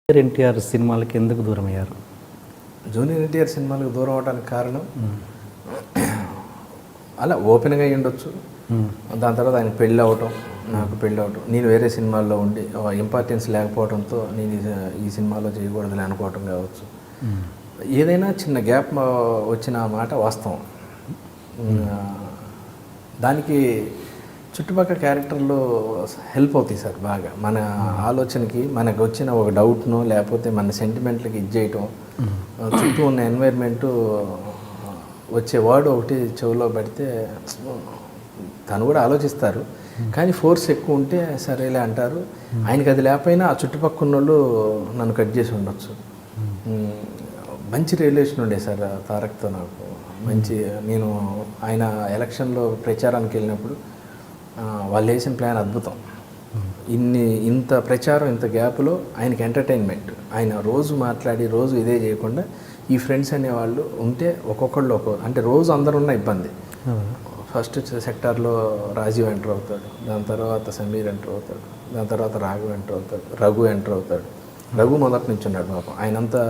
Junior NTR సినిమాలకి ఎందుకు దూరం అయ్యారు? జూనియర్ ఎన్టీఆర్ సినిమాలకు దూరం అవడానికి కారణం అలా ఓపెన్గా అయ్యి ఉండొచ్చు. దాని తర్వాత ఆయన పెళ్ళి అవటం, నాకు పెళ్ళి అవటం, నేను వేరే సినిమాల్లో ఉండి ఇంపార్టెన్స్ లేకపోవడంతో నేను ఈ సినిమాలో చేయకూడదని అనుకోవటం కావచ్చు. ఏదైనా చిన్న గ్యాప్ వచ్చిన మాట వాస్తవం. దానికి చుట్టుపక్కల క్యారెక్టర్లు హెల్ప్ అవుతాయి సార్ బాగా. మన ఆలోచనకి మనకు వచ్చిన ఒక డౌట్ను లేకపోతే మన సెంటిమెంట్లకి ఇది చేయటం, చుట్టూ ఉన్న ఎన్వైర్న్మెంటు వచ్చే వర్డ్ ఒకటి చెవిలో పడితే తను కూడా ఆలోచిస్తారు, కానీ ఫోర్స్ ఎక్కువ ఉంటే సరేలే అంటారు. ఆయనకి అది లేకపోయినా ఆ చుట్టుపక్కల వాళ్ళు నన్ను కట్ చేసి ఉండొచ్చు. మంచి రిలేషన్ ఉండే సార్ తారక్తో నాకు. మంచి నేను ఆయన ఎలక్షన్లో ప్రచారానికి వెళ్ళినప్పుడు వాళ్ళు వేసిన ప్లాన్ అద్భుతం. ఇంత ప్రచారం, ఇంత గ్యాప్లో ఆయనకి ఎంటర్టైన్మెంట్. ఆయన రోజు మాట్లాడి రోజు ఇదే చేయకుండా ఈ ఫ్రెండ్స్ అనేవాళ్ళు ఉంటే ఒక్కొక్కళ్ళు అంటే రోజు అందరు ఉన్న ఇబ్బంది. ఫస్ట్ సెక్టార్లో రాజీవ్ ఎంటర్ అవుతాడు, దాని తర్వాత సమీర్ ఎంటర్ అవుతాడు, దాని తర్వాత రఘు ఎంటర్ అవుతాడు. రఘు మొదటి నుంచి ఉన్నాడు పాపం. ఆయనంతా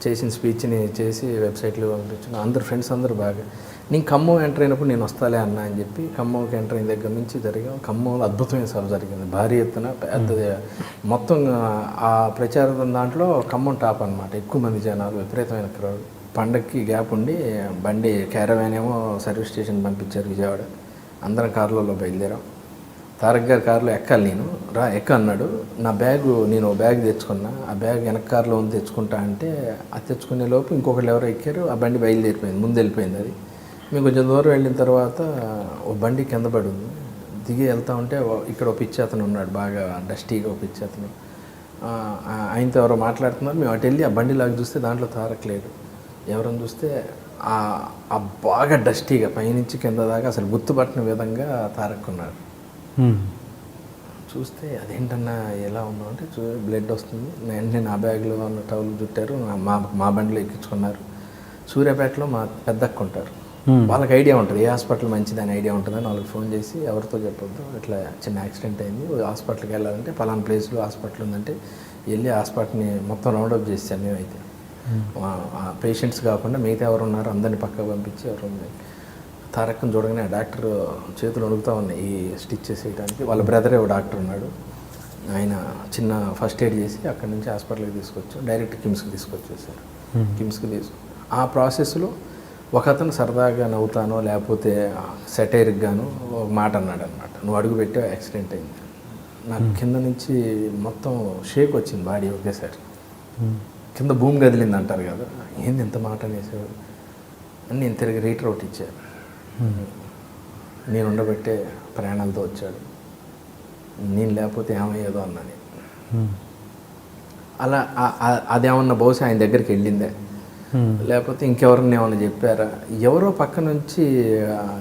చేసిన స్పీచ్ని చేసి వెబ్సైట్లో పంపించిన అందరు ఫ్రెండ్స్ అందరూ బాగా. నేను ఖమ్మం ఎంటర్ అయినప్పుడు నేను వస్తాలే అన్నా అని చెప్పి ఖమ్మంకి ఎంటర్ అయిన దగ్గర నుంచి జరిగాం. ఖమ్మంలో అద్భుతమైన సభ జరిగింది, భారీ ఎత్తున పెద్దది. మొత్తం ఆ ప్రచారం దాంట్లో ఖమ్మం టాప్ అనమాట. ఎక్కువ మంది జనాలు, విపరీతమైన క్రౌడ్. పండగకి గ్యాప్ ఉండి బండి క్యారవాన్ ఏమో సర్వీస్ స్టేషన్ పంపించారు విజయవాడ. అందరం కార్లలో బయలుదేరాం. తారక్ గారి కారులో ఎక్కాలి, నేను ఎక్క అన్నాడు. నేను బ్యాగ్ తెచ్చుకున్నా, ఆ బ్యాగ్ వెనక కారులో ఉంది తెచ్చుకుంటా అంటే అది తెచ్చుకునే లోపు ఇంకొకళ్ళు ఎవరో ఎక్కారు, ఆ బండి బయలుదేరిపోయింది, ముందు వెళ్ళిపోయింది. అది మేము కొంచెం దూరం వెళ్ళిన తర్వాత ఓ బండి కింద పడి ఉంది. దిగి వెళ్తూ ఉంటే ఇక్కడ ఒక పిచ్చి అతను ఉన్నాడు, బాగా డస్టీగా ఒక పిచ్చి అతను. ఆయనతో ఎవరో మాట్లాడుతున్నారు. మేము అటు వెళ్ళి ఆ బండి లాగా చూస్తే దాంట్లో తారక్ లేడు. ఎవరని చూస్తే ఆ బాగా డస్టీగా పైనుంచి కింద దాకా అసలు గుర్తుపట్టిన విధంగా తారక్ ఉన్నాడు. చూస్తే అదేంటన్నా ఎలా ఉన్నావు అంటే బ్లడ్ వస్తుంది. వెంటనే నా బ్యాగ్లో ఉన్న టవల్ చుట్టారు, మా బండిలో ఎక్కించుకున్నారు. సూర్యాపేటలో మా పెద్దక్క ఉంటారు, వాళ్ళకి ఐడియా ఉంటుంది ఏ హాస్పిటల్ మంచిదని ఐడియా ఉంటుందని వాళ్ళకి ఫోన్ చేసి ఎవరితో చెప్పొద్దు, ఇట్లా చిన్న యాక్సిడెంట్ అయింది, హాస్పిటల్కి వెళ్ళాలంటే పలానా ప్లేస్లో హాస్పిటల్ ఉందంటే వెళ్ళి హాస్పిటల్ని మొత్తం రౌండప్ చేసాం. మేమైతే పేషెంట్స్ కాకుండా మిగతా ఎవరు ఉన్నారో అందరినీ పక్కకు పంపించి ఎవరు ఉన్నాయి. తారక్ని చూడగానే డాక్టర్ చేతులు వణుకుతూ ఉన్నాయి ఈ స్టిచ్ చేసేయడానికి. వాళ్ళ బ్రదరే ఒక డాక్టర్ ఉన్నాడు, ఆయన చిన్న ఫస్ట్ ఎయిడ్ చేసి అక్కడి నుంచి హాస్పిటల్కి తీసుకొచ్చారు. డైరెక్ట్ కిమ్స్కి తీసుకొచ్చేసారు. ఆ ప్రాసెస్లో ఒక అతను సరదాగా నవ్వుతానో లేకపోతే సెటైర్కి గాను ఒక మాట అన్నాడు అనమాట, నువ్వు అడుగు పెట్టావు యాక్సిడెంట్ అయింది. నాకు కింద నుంచి మొత్తం షేక్ వచ్చింది బాడీ ఒకేసారి. కింద భూమి కదిలింది అంటారు కదా, ఏంది ఎంత మాట అనేసాడు అని నేను తిరిగి రీటర్ అవుట్ ఇచ్చాను. నేను ఉండబట్టే ప్రయాణాలతో వచ్చాడు, నేను లేకపోతే ఏమయ్యేదో అన్నాను. అలా అదేమన్నా బహుశా ఆయన దగ్గరికి వెళ్ళిందే, లేకపోతే ఇంకెవరిని ఏమన్నా చెప్పారా, ఎవరో పక్క నుంచి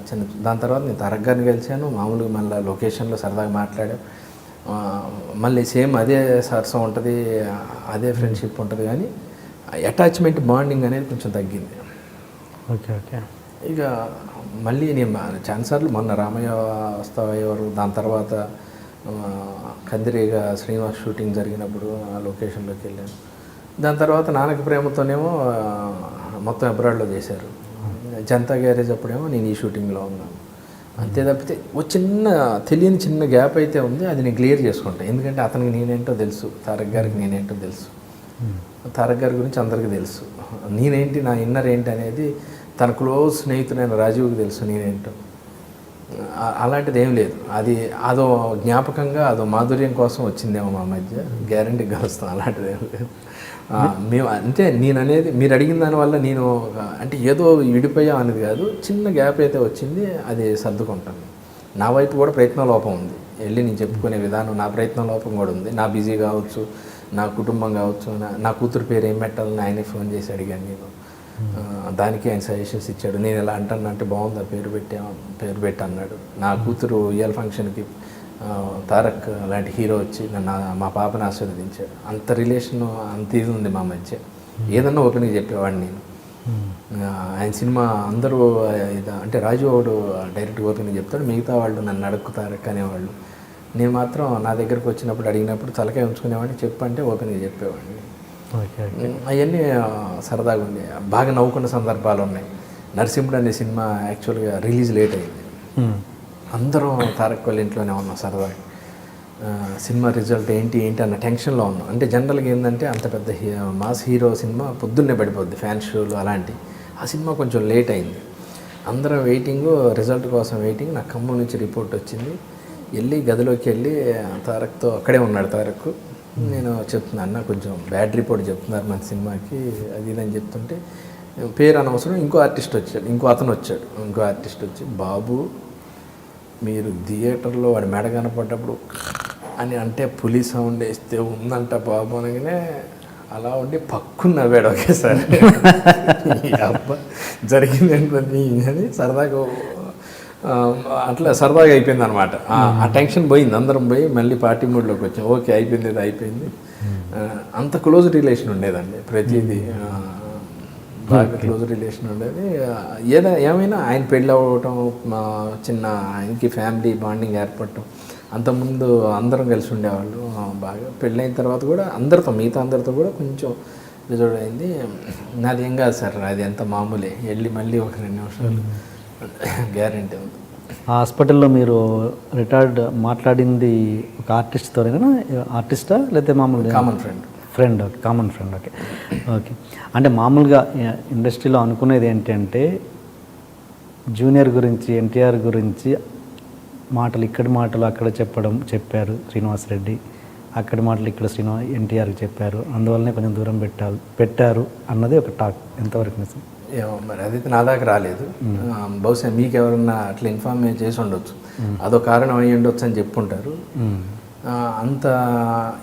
చిన్న. దాని తర్వాత నేను తారక్ గారిని కలిశాను, మామూలుగా మళ్ళీ లొకేషన్లో సరదాగా మాట్లాడాం. మళ్ళీ సేమ్ అదే సరసం ఉంటుంది, అదే ఫ్రెండ్షిప్ ఉంటుంది, కానీ అటాచ్మెంట్ బాండింగ్ అనేది కొంచెం తగ్గింది. ఓకే. ఇక మళ్ళీ నేను చాలాసార్లు మొన్న రామయ్య వస్తావయ్యేవారు, దాని తర్వాత కందిరీగా శ్రీనివాస్ షూటింగ్ జరిగినప్పుడు ఆ లొకేషన్లోకి వెళ్ళాను. దాని తర్వాత నాన్నకి ప్రేమతోనేమో మొత్తం అబ్రాడ్లో చేశారు. జనతా గ్యారేజ్ అప్పుడేమో నేను ఈ షూటింగ్లో ఉన్నాను. అంతే తప్పితే ఓ తెలియని చిన్న గ్యాప్ అయితే ఉంది, అది నేను క్లియర్ చేసుకుంటాను. ఎందుకంటే అతనికి నేనేంటో తెలుసు, తారక్ గారికి నేనేంటో తెలుసు, తారక్ గారి గురించి అందరికీ తెలుసు, నేనేంటి నా ఇన్నర్ ఏంటి అనేది తన క్లోజ్ స్నేహితుడైన రాజీవ్కి తెలుసు నేనేంటో. అలాంటిది ఏం లేదు, అదో జ్ఞాపకంగా అదో మాధుర్యం కోసం వచ్చిందేమో మా మధ్య, గ్యారంటీగా కలుస్తాం. అలాంటిది ఏం లేదు. మేము అంటే నేను అనేది మీరు అడిగిన దానివల్ల నేను అంటే ఏదో విడిపోయాం అనేది కాదు, చిన్న గ్యాప్ అయితే వచ్చింది, అది సర్దుకుంటాను. నా వైపు కూడా ప్రయత్న లోపం ఉంది, వెళ్ళి నేను చెప్పుకునే విధానం నా ప్రయత్న లోపం కూడా ఉంది. నా బిజీ కావచ్చు, నా కుటుంబం కావచ్చు, నా కూతురు పేరు ఏం పెట్టాలని ఆయనే ఫోన్ చేసి అడిగాను నేను. దానికి ఆయన సజెషన్స్ ఇచ్చాడు. నేను ఎలా అంటే బాగుంది పేరు పెట్టి అన్నాడు. నా కూతురు ఇయర్ ఫంక్షన్కి తారక్ లాంటి హీరో వచ్చి మా పాపని ఆశీర్వదించాడు. అంత రిలేషన్ అంత ఇది ఉంది మా మధ్య. ఏదన్నా ఓపెన్గా చెప్పేవాడిని నేను. ఆయన సినిమా అందరూ అంటే రాజు వాడు డైరెక్ట్గా ఓపెన్గా చెప్తాడు, మిగతా వాళ్ళు నన్ను అడుగుతారక్ అనేవాళ్ళు. నేను మాత్రం నా దగ్గరకు వచ్చినప్పుడు అడిగినప్పుడు తలకాయ ఉంచుకునేవాడిని, చెప్పంటే ఓపెన్గా చెప్పేవాడిని. ఓకే. అవన్నీ సరదాగా ఉంది. బాగా నవ్వుకున్న సందర్భాలు ఉన్నాయి. నరసింహుడు అనే సినిమా యాక్చువల్గా రిలీజ్ లేట్ అయింది. అందరం తారక్ వాళ్ళ ఇంట్లోనే ఉన్నాం సరదాగా. సినిమా రిజల్ట్ ఏంటి అన్న టెన్షన్లో ఉన్నాం. అంటే జనరల్గా ఏంటంటే అంత పెద్ద మాస్ హీరో సినిమా పొద్దున్నే పడిపోద్ది, ఫ్యాన్ షోలు అలాంటి. ఆ సినిమా కొంచెం లేట్ అయింది. అందరం వెయిటింగ్, రిజల్ట్ కోసం వెయిటింగ్. నాకు ఖమ్మం నుంచి రిపోర్ట్ వచ్చింది. వెళ్ళి గదిలోకి వెళ్ళి తారక్తో అక్కడే ఉన్నాడు తారక్. నేను చెప్తున్నా, అన్న కొంచెం బ్యాడ్ రిపోర్ట్ చెప్తున్నారు మన సినిమాకి, అది ఇదని చెప్తుంటే పేరు అనవసరం ఇంకో ఆర్టిస్ట్ వచ్చాడు, ఇంకో ఆర్టిస్ట్ వచ్చి, బాబు మీరు థియేటర్లో వాడి మెడ కనపడ్డప్పుడు అని అంటే పులి సౌండ్ వేస్తే ఉందంట బాబు అనగానే అలా ఉండి పక్కున నవ్వాడు ఒకేసారి. అబ్బా జరిగింది ఏంటని అని సరదాగా అట్లా సరదాగా అయిపోయింది అనమాట. ఆ టెన్షన్ పోయింది, అందరం పోయి మళ్ళీ పార్టీ మూడ్లోకి వచ్చాం. ఓకే అయిపోయింది. అంత క్లోజ్ రిలేషన్ ఉండేదండి, ప్రతిదీ బాగా క్లోజ్ రిలేషన్ ఉండేది. ఏమైనా ఆయన పెళ్ళి అవ్వటం, చిన్న ఆయనకి ఫ్యామిలీ బాండింగ్ ఏర్పడటం, అంతకుముందు అందరం కలిసి ఉండేవాళ్ళు బాగా. పెళ్ళైన తర్వాత కూడా మిగతా అందరితో కూడా కొంచెం రిజర్వ్ అయింది. నాది ఏం కాదు సార్, అది ఎంత మామూలే, వెళ్ళి మళ్ళీ ఒక 2 నిమిషాలు గ్యారెంటీ ఉంది. హాస్పిటల్లో మీరు రిటైర్డ్ మాట్లాడింది ఒక ఆర్టిస్ట్తోనేనా? ఆర్టిస్టా లేకపోతే మామూలుగా కామన్ ఫ్రెండ్. ఓకే. అంటే మామూలుగా ఇండస్ట్రీలో అనుకునేది ఏంటంటే జూనియర్ గురించి, ఎన్టీఆర్ గురించి ఇక్కడి మాటలు అక్కడ చెప్పారు శ్రీనివాస్ రెడ్డి, అక్కడి మాటలు ఇక్కడ ఎన్టీఆర్కి చెప్పారు, అందువల్లనే కొంచెం దూరం పెట్టారు అన్నది ఒక టాక్. ఎంతవరకు నిజం? ఏమో మరి, అదైతే నా దాకా రాలేదు. బహుశా మీకు ఎవరన్నా అట్లా ఇన్ఫార్మ్ చేసి ఉండొచ్చు, అదో కారణం అయ్యి ఉండొచ్చు అని చెప్పుంటారు. అంత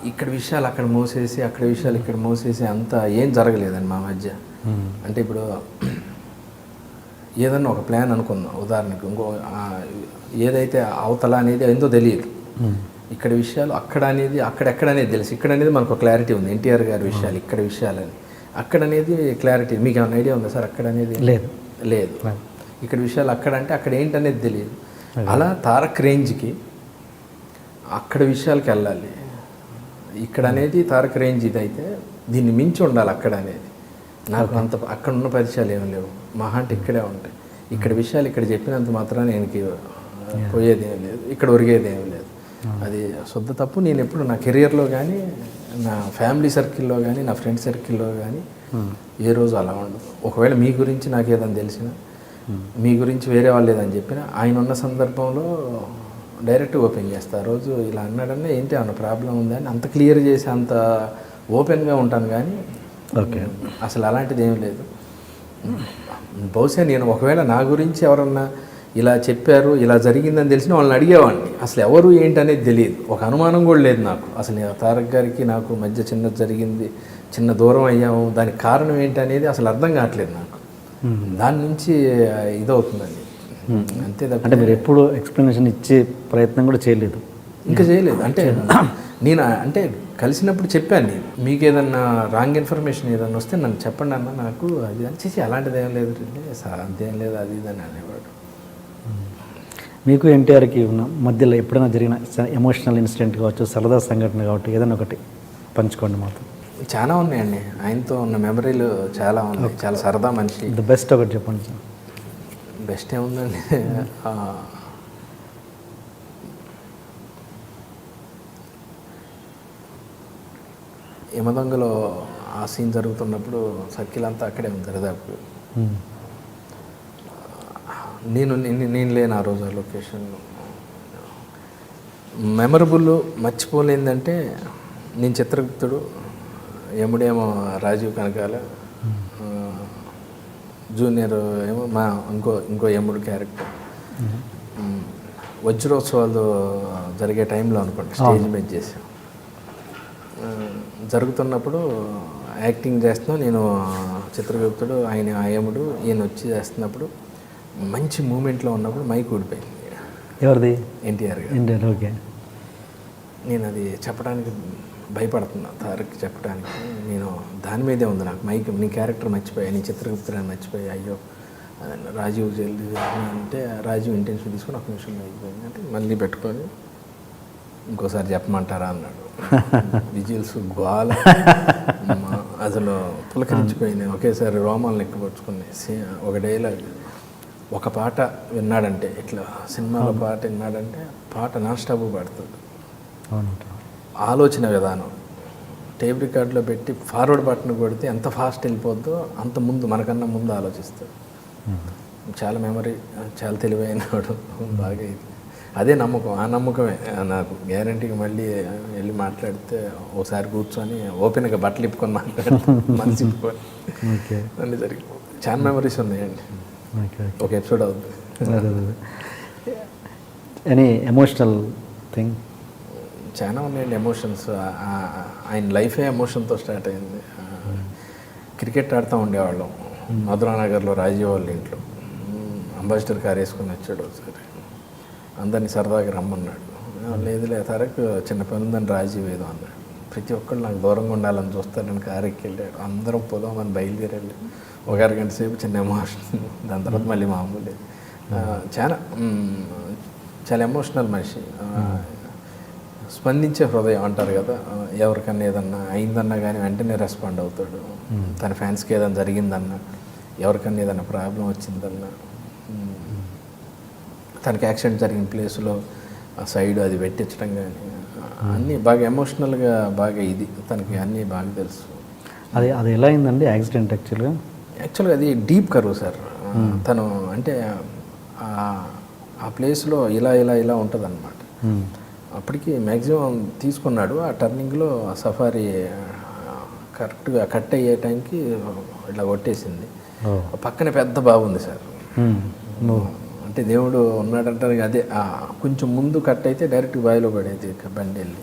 ఇక్కడ విషయాలు అక్కడ మోసేసి, అక్కడ విషయాలు ఇక్కడ మోసేసి అంత ఏం జరగలేదండి మా మధ్య. అంటే ఇప్పుడు ఏదన్నా ఒక ప్లాన్ అనుకుందాం, ఉదాహరణకు ఇంకో ఏదైతే అవతల అనేది ఏందో తెలియదు, ఇక్కడ విషయాలు అక్కడ అనేది అక్కడెక్కడ అనేది తెలుసు, ఇక్కడ అనేది మనకు క్లారిటీ ఉంది. ఎన్టీఆర్ గారి విషయాలు ఇక్కడ విషయాలని, అక్కడ అనేది క్లారిటీ. మీకు ఏమైనా ఐడియా ఉందా సార్? అక్కడ అనేది లేదు. ఇక్కడ విషయాలు అక్కడ అంటే అక్కడ ఏంటనేది తెలియదు. అలా తారక్ రేంజ్కి అక్కడ విషయాలకి వెళ్ళాలి. ఇక్కడ అనేది తారక్ రేంజ్ ఇదైతే దీన్ని మించి ఉండాలి అక్కడ అనేది. నాకు అంత అక్కడ ఉన్న పరిచయాలు ఏమి లేవు, మహా అంటే ఇక్కడే ఉంటాయి. ఇక్కడ విషయాలు ఇక్కడ చెప్పినంత మాత్రాన ఆయనకి పోయేది ఏం లేదు, ఇక్కడ ఒరిగేది ఏం లేదు. అది శుద్ధ తప్పు. నేను ఎప్పుడు నా కెరియర్లో కానీ, నా ఫ్యామిలీ సర్కిల్లో కానీ, నా ఫ్రెండ్ సర్కిల్లో కానీ ఏ రోజు అలా ఉండదు. ఒకవేళ మీ గురించి నాకు ఏదని తెలిసినా, మీ గురించి వేరే వాళ్ళు ఏదని చెప్పినా, ఆయన ఉన్న సందర్భంలో డైరెక్ట్ ఓపెన్ చేస్తా. ఆ రోజు ఇలా అన్నాడన్నా ఏంటి ఏమన్నా ప్రాబ్లం ఉందని అంత క్లియర్ చేసి అంత ఓపెన్గా ఉంటాను. కానీ ఓకే, అసలు అలాంటిది ఏం లేదు. బహుశా నేను ఒకవేళ నా గురించి ఎవరన్నా ఇలా చెప్పారు, ఇలా జరిగిందని తెలిసిన వాళ్ళని అడిగేవాడిని. అసలు ఎవరు ఏంటనేది తెలియదు, ఒక అనుమానం కూడా లేదు నాకు. అసలు తారక్ గారికి నాకు మధ్య జరిగింది, చిన్న దూరం అయ్యాము, దానికి కారణం ఏంటనేది అసలు అర్థం కావట్లేదు నాకు. దాని నుంచి ఇదవుతుందండి అంతే. అంటే మీరు ఎప్పుడు ఎక్స్ప్లెనేషన్ ఇచ్చే ప్రయత్నం కూడా చేయలేదు? ఇంకా చేయలేదు. అంటే నేను అంటే కలిసినప్పుడు చెప్పాను, నేను మీకు ఏదన్నా రాంగ్ ఇన్ఫర్మేషన్ ఏదన్నా వస్తే నన్ను చెప్పండి అన్న, నాకు అది అని అలాంటిది ఏం లేదు సార్, అంతేం లేదు అది ఇదని అనేవాడు. మీకు ఎన్టీఆర్కి ఉన్న మధ్యలో ఎప్పుడైనా జరిగిన ఎమోషనల్ ఇన్సిడెంట్ కావచ్చు, సరదా సంఘటన కావచ్చు, ఏదైనా ఒకటి పంచుకోండి మాతో. చాలా ఉన్నాయండి, ఆయనతో ఉన్న మెమరీలు చాలా ఉన్నాయి. చాలా సరదా మనిషి. ద బెస్ట్ ఒకటి చెప్పండి సార్. బెస్ట్ ఏముందండి, యమదొంగలో ఆ సీన్ జరుగుతున్నప్పుడు సర్కిల్ అంతా అక్కడే ఉంది దరిదాపు. నేను లేను ఆ రోజు ఆ లొకేషన్లో. మెమరబుల్ మర్చిపోలేదంటే నేను చిత్రగుప్తుడు, యముడేమో రాజీవ్ కనకాల, జూనియర్ ఏమో మా ఇంకో యముడు క్యారెక్టర్. వజ్రోత్సవాలు జరిగే టైంలో అనుకోండి స్టేజ్ మీద చేసాం. జరుగుతున్నప్పుడు యాక్టింగ్ చేస్తున్నాం, నేను చిత్రగుప్తుడు, ఆయన యముడు, ఈయన వచ్చి చేస్తున్నప్పుడు మంచి మూమెంట్లో ఉన్నప్పుడు మైక్ ఊడిపోయింది. ఎవరిది? ఎన్టీఆర్ గారు. ఓకే. నేను అది చెప్పడానికి భయపడుతున్నా, తారక్ చెప్పడానికి. నేను దాని మీదే ఉంది నాకు మైక్. నీ క్యారెక్టర్ మర్చిపోయా, నీ చిత్రగుప్తురాన్ని మర్చిపోయా, అయ్యో రాజీవ్ జల్దీ అంటే రాజీవ్ ఇంటెన్షన్ తీసుకొని ఒక నిమిషం అయిపోయింది అంటే మళ్ళీ పెట్టుకొని ఇంకోసారి చెప్పమంటారా అన్నాడు. విజిల్స్ గోల అసలు పులకరించిపోయినాయి. ఒకేసారి రోమాలను ఎక్కిపరుచుకున్నాయి. ఒక డైలాగ్, ఒక పాట విన్నాడంటే, ఇట్లా సినిమాలో పాట విన్నాడంటే పాట నాన్ స్టాప్ పాడుతుంది. ఆలోచన విధానం టేప్ రికార్డులో పెట్టి ఫార్వర్డ్ బటన్ కొడితే ఎంత ఫాస్ట్ వెళ్ళిపోద్దో అంత ముందు, మనకన్నా ముందు ఆలోచిస్తాడు. చాలా మెమరీ, చాలా తెలివైనవాడు. బాగా ఇది అదే నమ్మకం, ఆ నమ్మకమే నాకు గ్యారంటీగా. మళ్ళీ వెళ్ళి మాట్లాడితే ఒకసారి కూర్చొని ఓపెన్గా బట్టలు ఇప్పుకొని మాట్లాడితే మనసు ఇప్పుకొని అన్నీ జరిగిపోతుంది. చాలా మెమరీస్ ఉన్నాయండి. ఒక ఎపిసోడ్ అవుతుంది. Any emotional thing? చాలా ఉన్నాయండి ఎమోషన్స్. ఆయన లైఫే ఎమోషన్తో స్టార్ట్ అయింది. క్రికెట్ ఆడుతూ ఉండేవాళ్ళం మధురానగర్లో రాజీవ్ వాళ్ళ ఇంట్లో. అంబాసిడర్ కార్ వేసుకొని వచ్చాడు ఒకసారి, అందరినీ సరదాగా రమ్మన్నాడు. లేదులే తారక్, చిన్న పని ఉందని రాజీవ్ ఏదో అన్నాడు. ప్రతి ఒక్కళ్ళు నాకు దూరంగా ఉండాలని చూస్తారని కారు ఎక్కి వెళ్ళాడు. అందరం పోదామని బయలుదేరాడు. ఒక అరగంట సేపు చిన్న ఎమోషన్, దాని తర్వాత మళ్ళీ మామూలే. చాలా ఎమోషనల్ మనిషి. స్పందించే హృదయం అంటారు కదా, ఎవరికన్నా ఏదన్నా అయిందన్నా కానీ వెంటనే రెస్పాండ్ అవుతాడు. తన ఫ్యాన్స్కి ఏదైనా జరిగిందన్నా, ఎవరికన్నా ఏదైనా ప్రాబ్లం వచ్చిందన్నా, తనకి యాక్సిడెంట్ జరిగిన ప్లేస్లో ఆ సైడ్ అది పెట్టించడం కానీ అన్నీ బాగా ఎమోషనల్గా బాగా ఇది తనకి అన్నీ బాగా తెలుసు. అది ఎలా అయిందండి యాక్సిడెంట్? యాక్చువల్గా అది డీప్ కర్వ్ సార్. తను అంటే ఆ ప్లేస్లో ఇలా ఇలా ఇలా ఉంటుంది అన్నమాట. అప్పటికి మ్యాక్సిమం తీసుకున్నాడు. ఆ టర్నింగ్లో సఫారీ కరెక్ట్గా కట్ అయ్యే టైంకి ఇట్లా కొట్టేసింది. పక్కనే పెద్ద బాబు ఉంది సార్. అంటే దేవుడు ఉన్నాడంటారు. అదే కొంచెం ముందు కట్ అయితే డైరెక్ట్ బావిలో పడేది బండి వెళ్ళి.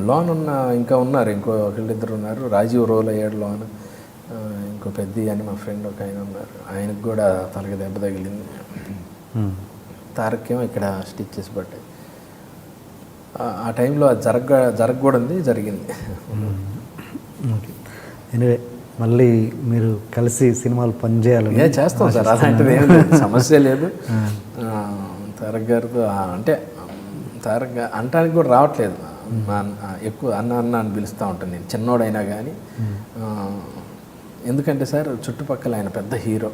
లోన్ ఇంకా ఉన్నారు, ఒకళ్ళిద్దరు ఉన్నారు. రాజీవ్ రోల్ అయ్యాడు లోన్. ఇంకో పెద్ద అని మా ఫ్రెండ్ ఒక ఆయన ఉన్నారు, ఆయనకు కూడా తలకి దెబ్బ తగిలింది. తారక్కేమో ఇక్కడ స్టిచ్చెస్ పడ్డాయి. ఆ టైంలో అది జరగకూడదు, జరిగింది. ఎనివే మళ్ళీ మీరు కలిసి సినిమాలు పనిచేయాలి. చేస్తాం సార్, అలాంటిది ఏం లేదు, సమస్య లేదు. తారక్ గారితో అంటే తారక్ అంటానికి కూడా రావట్లేదు. ఎక్కువ అన్న అని పిలుస్తూ ఉంటాను నేను, చిన్నోడైనా కానీ. ఎందుకంటే సార్ చుట్టుపక్కల ఆయన పెద్ద హీరో.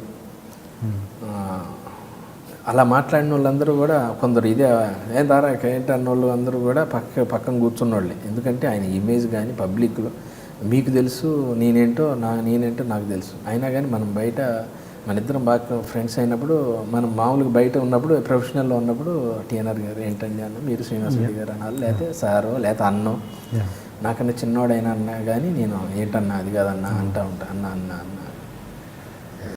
అలా మాట్లాడిన వాళ్ళందరూ కూడా కొందరు ఇదే ఏం తారక్ ఏంటి అన్నోళ్ళు అందరూ కూడా పక్కన కూర్చున్న వాళ్ళే. ఎందుకంటే ఆయన ఇమేజ్ కానీ పబ్లిక్లో మీకు తెలుసు, నేనేంటో నాకు తెలుసు. అయినా కానీ మనం బయట మన ఇద్దరం బాగా ఫ్రెండ్స్ అయినప్పుడు, మనం మామూలుగా బయట ఉన్నప్పుడు, ప్రొఫెషనల్లో ఉన్నప్పుడు టీఎన్ఆర్ గారు ఏంటండి అన్న, మీరు శ్రీనివాస్ రెడ్డి గారు అన్నారు, లేకపోతే సారో లేకపోతే అన్నో, నాకన్నా చిన్నోడైనా అన్నా కానీ నేను ఏంటన్నా అది కాదన్నా అంటా ఉంటా, అన్న